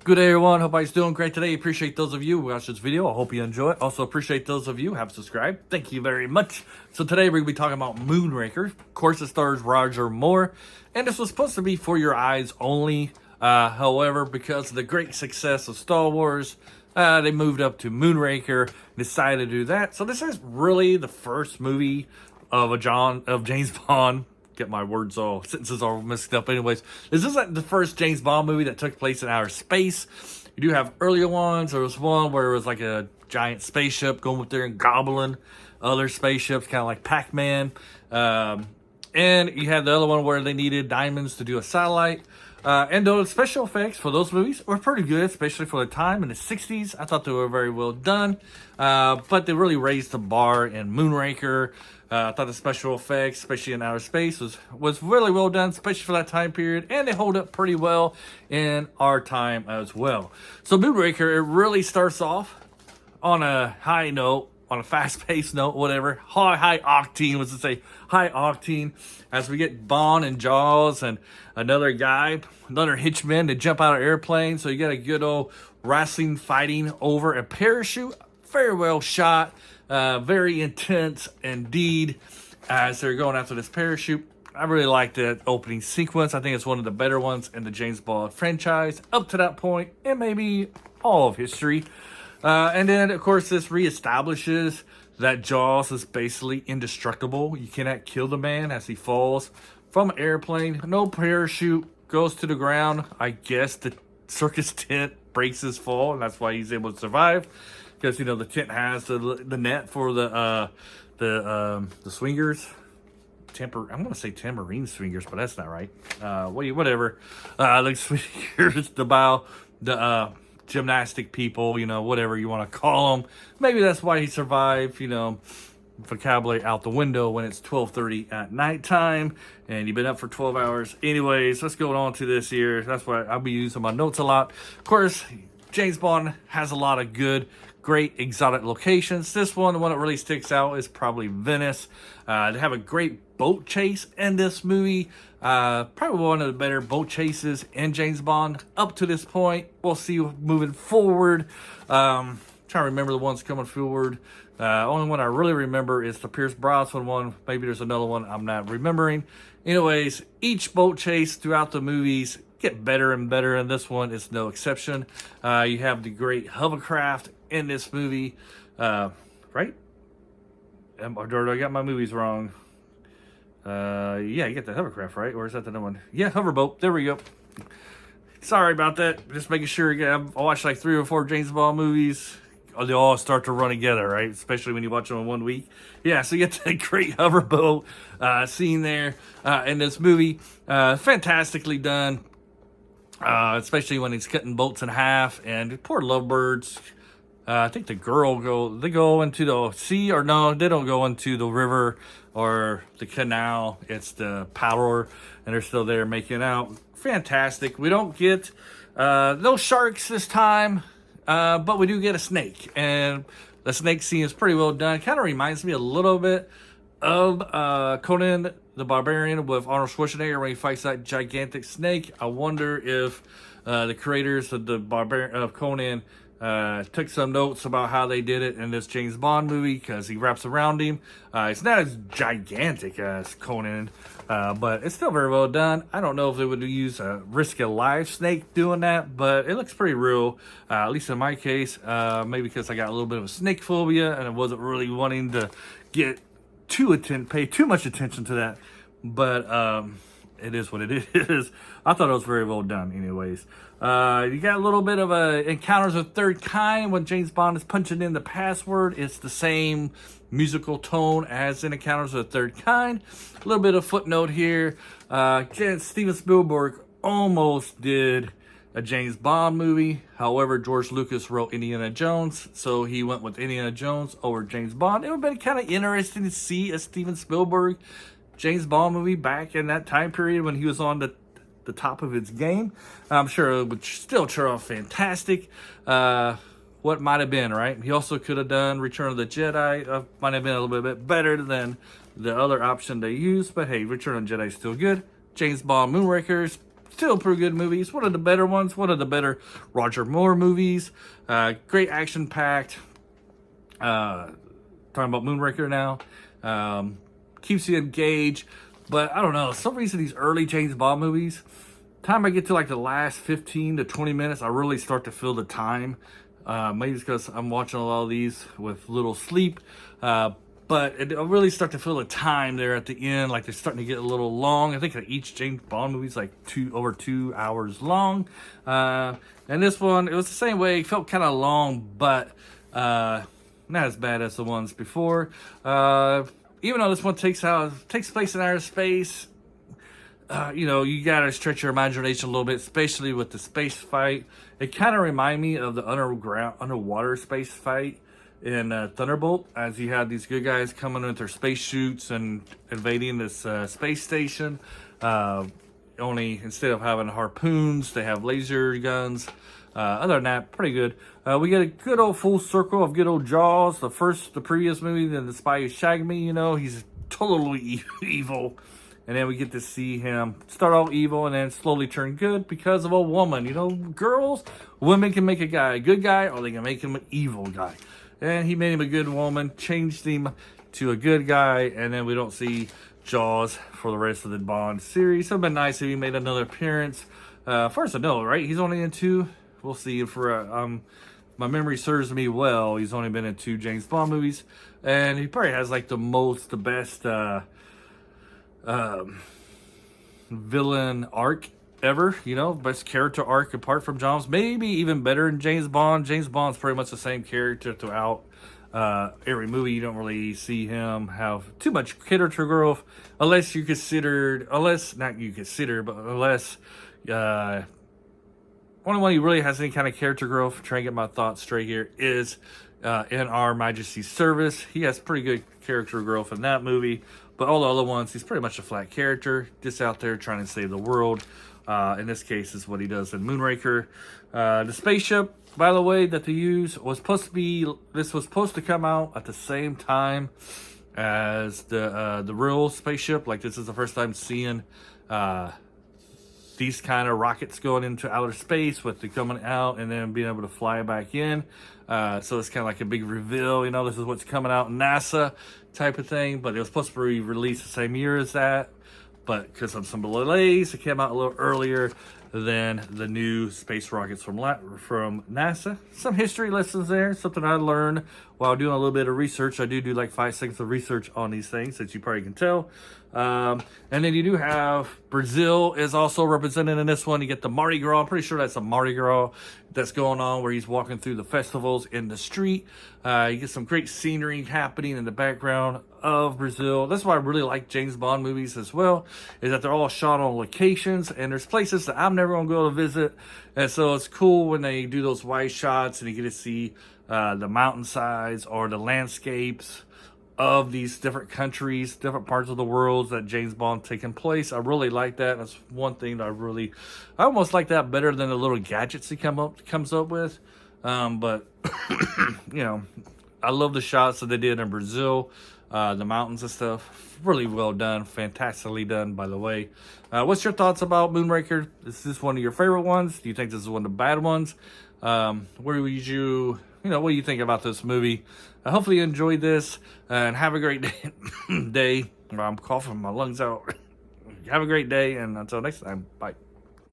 Good day, everyone. Hope everybody's doing great today. Appreciate those of you who watched this video. I hope you enjoy it. Also appreciate those of you who have subscribed. Thank you very much. So today we're going to be talking about Moonraker. Of course, it stars Roger Moore, and this was supposed to be for your eyes only. However, because of the great success of Star Wars, they moved up to Moonraker, decided to do that. So this is really the first movie of James Bond. Get my sentences all mixed up. Anyways, this isn't the first James Bond movie that took place in outer space. You do have earlier ones. There was one where it was like a giant spaceship going up there and gobbling other spaceships, kind of like Pac-Man. And you had the other one where they needed diamonds to do a satellite. And those special effects for those movies were pretty good, especially for the time in the 60s. I thought they were very well done. But they really raised the bar in Moonraker. I thought the special effects, especially in outer space, was really well done, especially for that time period. And they hold up pretty well in our time as well. So Moonraker, it really starts off on a high note, on a fast-paced note, whatever. High octane, was to say high octane, as we get Bond and Jaws and another hitchman to jump out of airplane. So you got a good old wrestling fighting over a parachute. Very well shot, very intense indeed, as they're going after this parachute. I really like that opening sequence. I think it's one of the better ones in the James Bond franchise up to that point, and maybe all of history. And then, of course, this reestablishes that Jaws is basically indestructible. You cannot kill the man as he falls from an airplane. No parachute, goes to the ground. I guess the circus tent breaks his fall, and that's why he's able to survive. Because, you know, the tent has the net for the swingers. I'm going to say tambourine swingers, but that's not right. Whatever. The swingers, the gymnastic people, you know, whatever you want to call them. Maybe that's why he survived, you know, vocabulary out the window when it's 12:30 at nighttime and you've been up for 12 hours. Anyways, let's go on to this here. That's why I'll be using my notes a lot. Of course, James Bond has a lot of great exotic locations. This one, the one that really sticks out is probably Venice. They have a great boat chase in this movie. Probably one of the better boat chases in James Bond up to this point. We'll see moving forward. Trying to remember the ones coming forward. Only one I really remember is the Pierce Brosnan one. Maybe there's another one I'm not remembering. Anyways, each boat chase throughout the movies get better and better, and this one is no exception. You have the great hovercraft in this movie, right? Or I got my movies wrong. Yeah, you get the hovercraft, right? Or is that the other one? Yeah, hoverboat. There we go. Sorry about that. Just making sure. I've watched like 3 or 4 James Bond movies. They all start to run together, right? Especially when you watch them in 1 week. Yeah, so you get that great hoverboat scene there in this movie. Fantastically done. Especially when he's cutting boats in half, and poor lovebirds. I think the girl go into the sea, or no, they don't go into the river or the canal. It's the paddler, and they're still there making out. Fantastic. We don't get no sharks this time, but we do get a snake, and the snake scene is pretty well done. Kind of reminds me a little bit of Conan the Barbarian with Arnold Schwarzenegger when he fights that gigantic snake. I wonder if the creators of Conan took some notes about how they did it in this James Bond movie, because he wraps around him. It's not as gigantic as Conan, but it's still very well done. I don't know if they would risk a live snake doing that, but it looks pretty real, at least in my case. Maybe because I got a little bit of a snake phobia and I wasn't really wanting to pay too much attention to that, but it is what it is. I thought it was very well done anyways. You got a little bit of encounters of third kind when James Bond is punching in the password. It's the same musical tone as in Encounters of the Third Kind. A little bit of footnote here. Steven Spielberg almost did a James Bond movie. However, George Lucas wrote Indiana Jones, so he went with Indiana Jones over James Bond. It would have been kind of interesting to see a Steven Spielberg James Bond movie back in that time period when he was on the top of his game. I'm sure it would still turn out fantastic. What might have been, right? He also could have done Return of the Jedi. Might have been a little bit better than the other option they used, but hey, Return of the Jedi is still good. James Bond Moonraker is still pretty good movies. One of the better ones. One of the better Roger Moore movies. Great action packed. Talking about Moonraker now. Keeps you engaged. But I don't know. For some reason, these early James Bond movies, time I get to like the last 15 to 20 minutes, I really start to feel the time. Maybe it's because I'm watching a lot of these with little sleep. But I really start to feel the time there at the end, like they're starting to get a little long. I think each James Bond movie is like over 2 hours long. And this one, it was the same way. It felt kind of long, but not as bad as the ones before. Even though this one takes place in outer space, you gotta stretch your imagination a little bit, especially with the space fight. It kind of reminded me of the underwater space fight in Thunderbolt, as you had these good guys coming with their space suits and invading this space station. Only instead of having harpoons, they have laser guns. Other than that, pretty good. We get a good old full circle of good old Jaws. The previous movie, then The Spy Who Shagged Me, he's totally evil. And then we get to see him start off evil and then slowly turn good because of a woman. Girls, women can make a guy a good guy, or they can make him an evil guy. And he made him a good woman, changed him to a good guy, and then we don't see Jaws for the rest of the Bond series. So it'd been nice if he made another appearance. First I know, right? He's only in 2. We'll see. For my memory serves me well, he's only been in 2 James Bond movies, and he probably has like the best villain arc ever, best character arc apart from John's, maybe even better than James Bond. James Bond's pretty much the same character throughout every movie. You don't really see him have too much character growth unless only one he really has any kind of character growth, trying to get my thoughts straight here, is in Our Majesty's Service. He has pretty good character growth in that movie, but all the other ones, he's pretty much a flat character, just out there trying to save the world. In this case, is what he does in Moonraker. The spaceship, by the way, that they use was supposed to come out at the same time as the real spaceship. Like, this is the first time seeing these kind of rockets going into outer space with the coming out and then being able to fly back in. So it's kind of like a big reveal. This is what's coming out, NASA type of thing. But it was supposed to be released the same year as that. But because of some delays, it came out a little earlier than the new space rockets from NASA. Some history lessons there, something I learned while doing a little bit of research. I do like 5 seconds of research on these things, as you probably can tell. And then you do have Brazil is also represented in this one. You get the Mardi Gras. I'm pretty sure that's a Mardi Gras that's going on where he's walking through the festivals in the street. You get some great scenery happening in the background of Brazil. That's why I really like James Bond movies as well, is that they're all shot on locations, and there's places that I'm never going to go to visit. And so it's cool when they do those wide shots and you get to see the mountainsides or the landscapes of these different countries, different parts of the world that James Bond taking place. I really like that. That's one thing that I almost like that better than the little gadgets he comes up with. But I love the shots that they did in Brazil, the mountains and stuff. Really well done, fantastically done, by the way. What's your thoughts about Moonraker? Is this one of your favorite ones? Do you think this is one of the bad ones? What do you think about this movie? Hopefully you enjoyed this, and have a great day. I'm coughing my lungs out. Have a great day, and until next time, bye.